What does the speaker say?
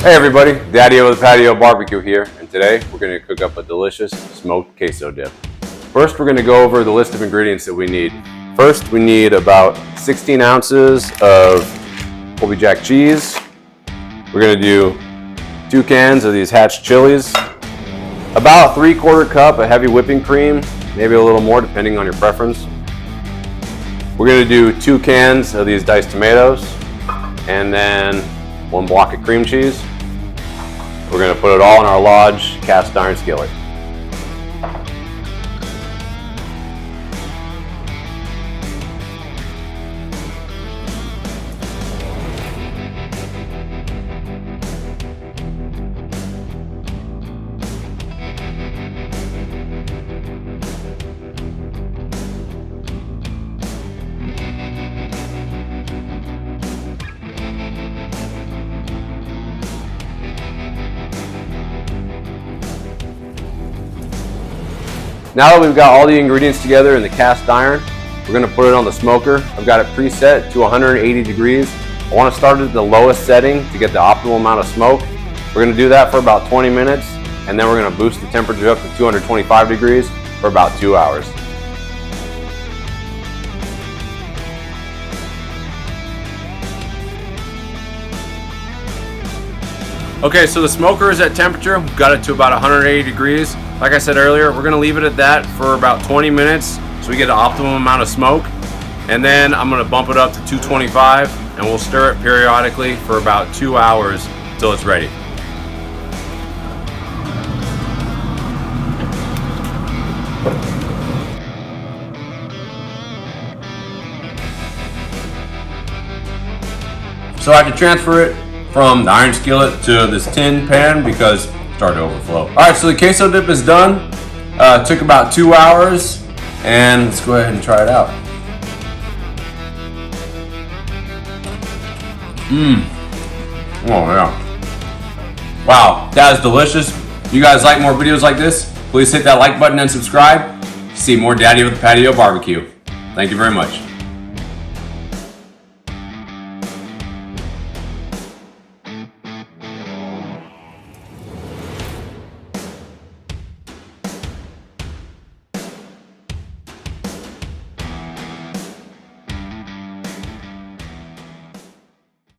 Hey everybody, Daddy of the Patio Barbecue here, and today we're going to cook up a delicious smoked queso dip. First, we're going to go over the list of ingredients that we need. First, we need about 16 ounces of Colby Jack cheese. We're going to do 2 cans of these hatch chilies, about 3/4 cup of heavy whipping cream, maybe a little more depending on your preference. We're going to do 2 cans of these diced tomatoes, and then 1 block of cream cheese. We're going to put it all in our large cast iron skillet. Now that we've got all the ingredients together in the cast iron, we're going to put it on the smoker. I've got it preset to 180 degrees. I want to start at the lowest setting to get the optimal amount of smoke. We're going to do that for about 20 minutes, and then we're going to boost the temperature up to 225 degrees for about 2 hours. Okay, so the smoker is at temperature. We've got it to about 180 degrees. Like I said earlier, we're gonna leave it at that for about 20 minutes so we get an optimum amount of smoke. And then I'm gonna bump it up to 225 and we'll stir it periodically for about 2 hours until it's ready. So I can transfer it from the iron skillet to this tin pan because it started to overflow. All right, so the queso dip is done. Took about 2 hours, and let's go ahead and try it out. Oh yeah. Wow, that is delicious. If you guys like more videos like this, please hit that like button and subscribe to see more Daddy with the Patio Barbecue. Thank you very much.